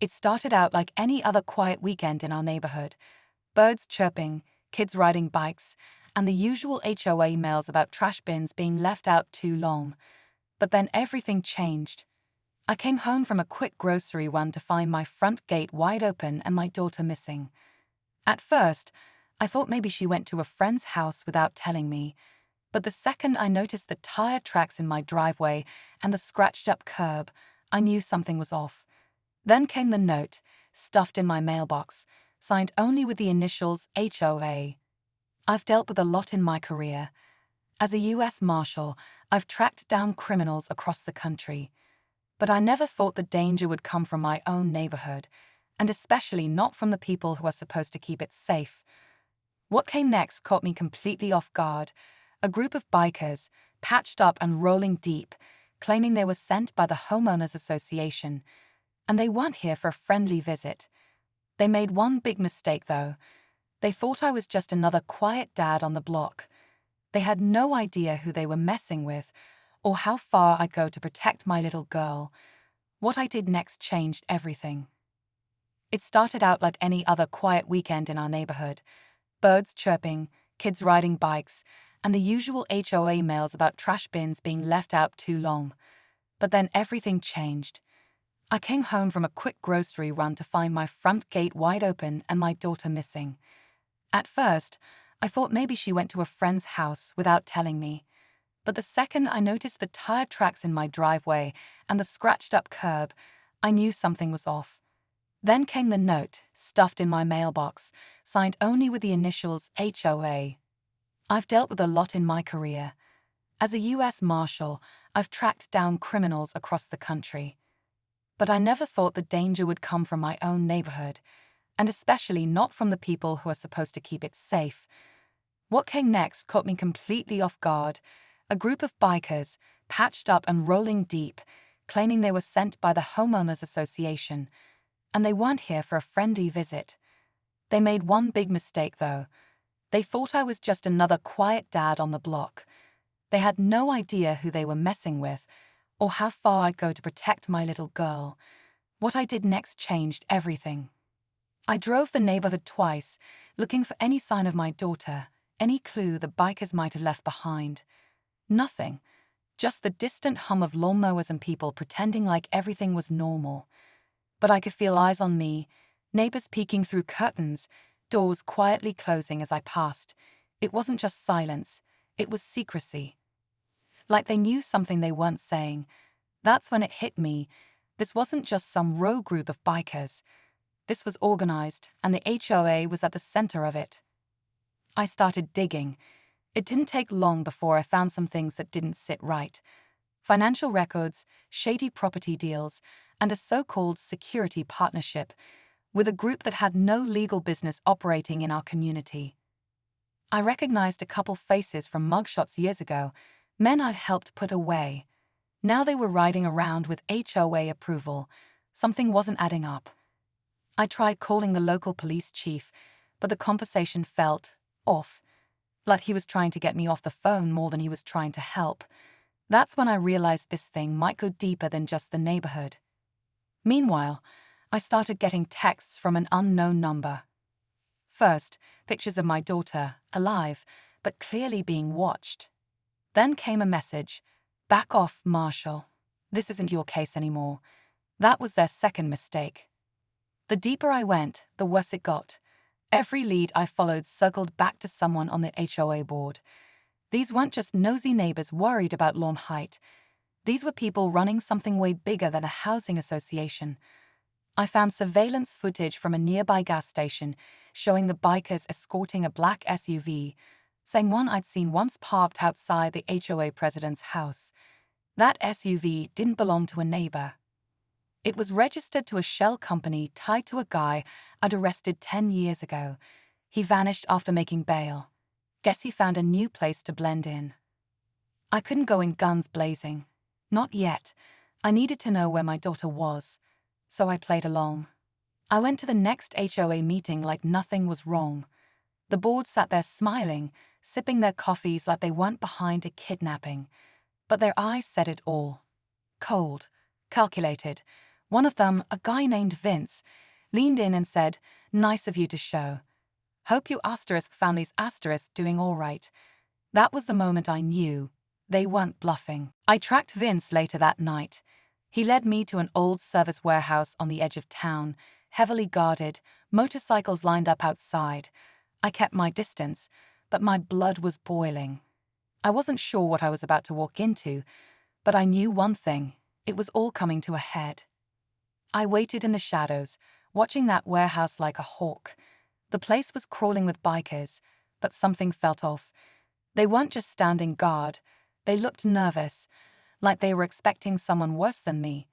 It started out like any other quiet weekend in our neighborhood. Birds chirping, kids riding bikes, and the usual HOA mails about trash bins being left out too long. But then everything changed. I came home from a quick grocery run to find my front gate wide open and my daughter missing. At first, I thought maybe she went to a friend's house without telling me, but the second I noticed the tire tracks in my driveway and the scratched-up curb, I knew something was off. Then came the note, stuffed in my mailbox, signed only with the initials HOA. I've dealt with a lot in my career. As a US Marshal, I've tracked down criminals across the country. But I never thought the danger would come from my own neighborhood, and especially not from the people who are supposed to keep it safe. What came next caught me completely off guard. A group of bikers, patched up and rolling deep, claiming they were sent by the Homeowners Association, and they weren't here for a friendly visit. They made one big mistake, though. They thought I was just another quiet dad on the block. They had no idea who they were messing with, or how far I'd go to protect my little girl. What I did next changed everything. It started out like any other quiet weekend in our neighborhood. Birds chirping, kids riding bikes, and the usual HOA mails about trash bins being left out too long. But then everything changed. I came home from a quick grocery run to find my front gate wide open and my daughter missing. At first, I thought maybe she went to a friend's house without telling me. But the second I noticed the tire tracks in my driveway and the scratched-up curb, I knew something was off. Then came the note, stuffed in my mailbox, signed only with the initials HOA. I've dealt with a lot in my career. As a US Marshal, I've tracked down criminals across the country. But I never thought the danger would come from my own neighborhood, and especially not from the people who are supposed to keep it safe. What came next caught me completely off guard. A group of bikers, patched up and rolling deep, claiming they were sent by the Homeowners Association, and they weren't here for a friendly visit. They made one big mistake, though. They thought I was just another quiet dad on the block. They had no idea who they were messing with, or how far I'd go to protect my little girl. What I did next changed everything. I drove the neighborhood twice, looking for any sign of my daughter, any clue the bikers might have left behind. Nothing. Just the distant hum of lawnmowers and people pretending like everything was normal. But I could feel eyes on me, neighbors peeking through curtains, doors quietly closing as I passed. It wasn't just silence, it was secrecy. Like they knew something they weren't saying. That's when it hit me. This wasn't just some rogue group of bikers. This was organized, and the HOA was at the center of it. I started digging. It didn't take long before I found some things that didn't sit right. Financial records, shady property deals, and a so-called security partnership with a group that had no legal business operating in our community. I recognized a couple faces from mugshots years ago, men I'd helped put away. Now they were riding around with HOA approval. Something wasn't adding up. I tried calling the local police chief, but the conversation felt off, like he was trying to get me off the phone more than he was trying to help. That's when I realized this thing might go deeper than just the neighborhood. Meanwhile, I started getting texts from an unknown number. First, pictures of my daughter, alive, but clearly being watched. Then came a message, "Back off, Marshal. This isn't your case anymore." That was their second mistake. The deeper I went, the worse it got. Every lead I followed circled back to someone on the HOA board. These weren't just nosy neighbors worried about lawn height. These were people running something way bigger than a housing association. I found surveillance footage from a nearby gas station showing the bikers escorting a black SUV, same one I'd seen once parked outside the HOA president's house. That SUV didn't belong to a neighbor. It was registered to a shell company tied to a guy I'd arrested 10 years ago. He vanished after making bail. Guess he found a new place to blend in. I couldn't go in guns blazing. Not yet. I needed to know where my daughter was. So I played along. I went to the next HOA meeting like nothing was wrong. The board sat there smiling, sipping their coffees like they weren't behind a kidnapping. But their eyes said it all. Cold, calculated, One of them, a guy named Vince, leaned in and said, "Nice of you to show. Hope you asterisk families asterisk doing all right." That was the moment I knew they weren't bluffing. I tracked Vince later that night. He led me to an old service warehouse on the edge of town, heavily guarded, motorcycles lined up outside. I kept my distance, but my blood was boiling. I wasn't sure what I was about to walk into, but I knew one thing: it was all coming to a head. I waited in the shadows, watching that warehouse like a hawk. The place was crawling with bikers, but something felt off. They weren't just standing guard, they looked nervous, like they were expecting someone worse than me.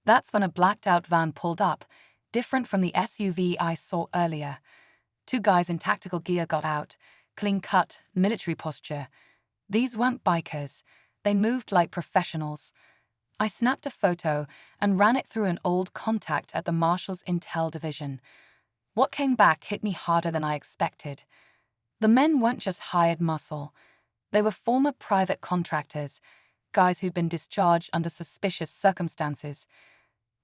That's when a blacked-out van pulled up, different from the SUV I saw earlier. Two guys in tactical gear got out, clean-cut, military posture. These weren't bikers, they moved like professionals. I snapped a photo and ran it through an old contact at the Marshal's Intel division. What came back hit me harder than I expected. The men weren't just hired muscle. They were former private contractors, guys who'd been discharged under suspicious circumstances.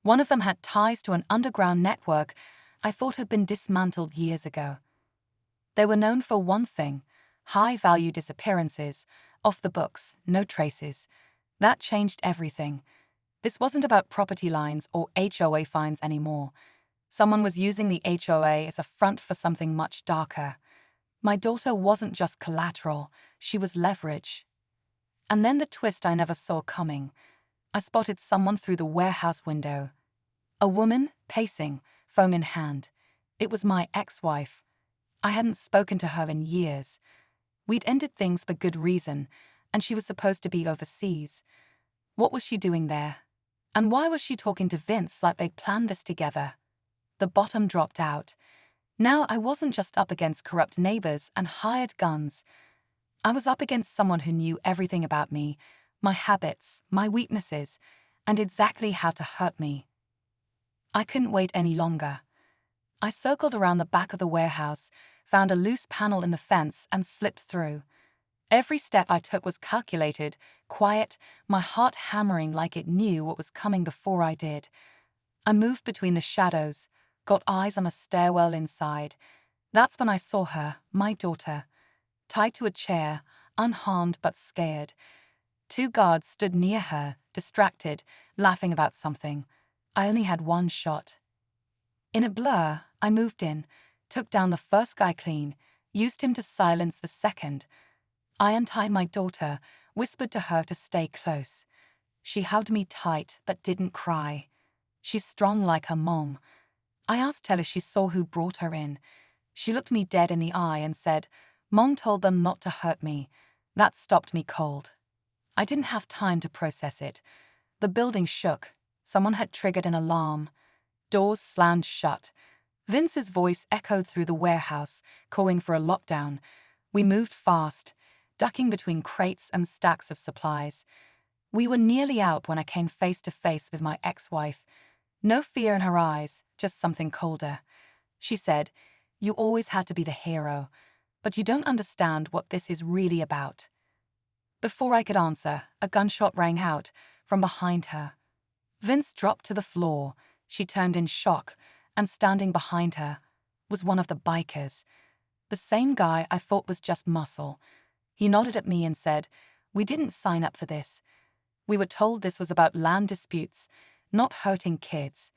One of them had ties to an underground network I thought had been dismantled years ago. They were known for one thing: high-value disappearances, off the books, no traces. That changed everything. This wasn't about property lines or HOA fines anymore. Someone was using the HOA as a front for something much darker. My daughter wasn't just collateral, she was leverage. And then the twist I never saw coming. I spotted someone through the warehouse window. A woman, pacing, phone in hand. It was my ex-wife. I hadn't spoken to her in years. We'd ended things for good reason, and she was supposed to be overseas. What was she doing there? And why was she talking to Vince like they'd planned this together? The bottom dropped out. Now I wasn't just up against corrupt neighbors and hired guns. I was up against someone who knew everything about me, my habits, my weaknesses, and exactly how to hurt me. I couldn't wait any longer. I circled around the back of the warehouse, found a loose panel in the fence, and slipped through. Every step I took was calculated, quiet, my heart hammering like it knew what was coming before I did. I moved between the shadows, got eyes on a stairwell inside. That's when I saw her, my daughter, tied to a chair, unharmed but scared. Two guards stood near her, distracted, laughing about something. I only had one shot. In a blur, I moved in, took down the first guy clean, used him to silence the second. I untied my daughter, whispered to her to stay close. She hugged me tight but didn't cry. She's strong like her mom. I asked her if she saw who brought her in. She looked me dead in the eye and said, "Mom told them not to hurt me." That stopped me cold. I didn't have time to process it. The building shook. Someone had triggered an alarm. Doors slammed shut. Vince's voice echoed through the warehouse, calling for a lockdown. We moved fast, ducking between crates and stacks of supplies. We were nearly out when I came face to face with my ex-wife. No fear in her eyes, just something colder. She said, "You always had to be the hero, but you don't understand what this is really about." Before I could answer, a gunshot rang out from behind her. Vince dropped to the floor. She turned in shock, and standing behind her was one of the bikers. The same guy I thought was just muscle. He nodded at me and said, "We didn't sign up for this. We were told this was about land disputes, not hurting kids."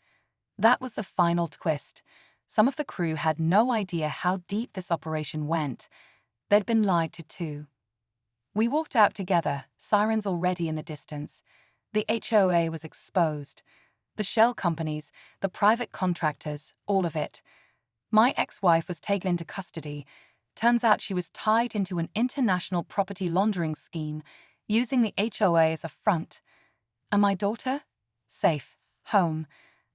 That was the final twist. Some of the crew had no idea how deep this operation went. They'd been lied to too. We walked out together, sirens already in the distance. The HOA was exposed. The shell companies, the private contractors, all of it. My ex-wife was taken into custody. Turns out she was tied into an international property laundering scheme, using the HOA as a front. And my daughter? Safe, home,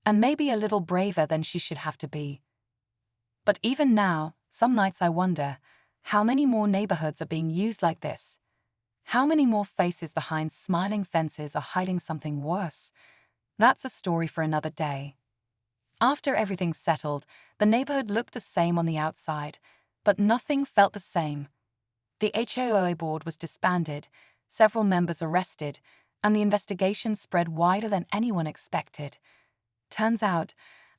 and maybe a little braver than she should have to be. But even now, some nights I wonder, how many more neighborhoods are being used like this? How many more faces behind smiling fences are hiding something worse? That's a story for another day. After everything settled, the neighborhood looked the same on the outside, but nothing felt the same. The HOA board was disbanded, several members arrested, and the investigation spread wider than anyone expected. Turns out,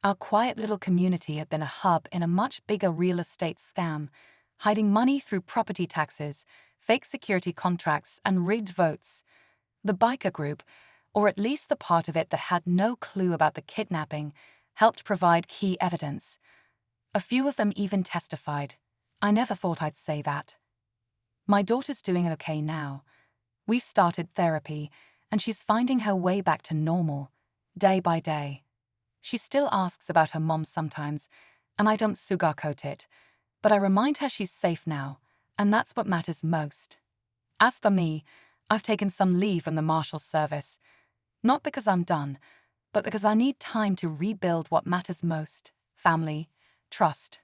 our quiet little community had been a hub in a much bigger real estate scam, hiding money through property taxes, fake security contracts, and rigged votes. The biker group, or at least the part of it that had no clue about the kidnapping, helped provide key evidence. A few of them even testified. I never thought I'd say that. My daughter's doing okay now. We've started therapy, and she's finding her way back to normal, day by day. She still asks about her mom sometimes, and I don't sugarcoat it, but I remind her she's safe now, and that's what matters most. As for me, I've taken some leave from the Marshal service, not because I'm done, but because I need time to rebuild what matters most: family, trust.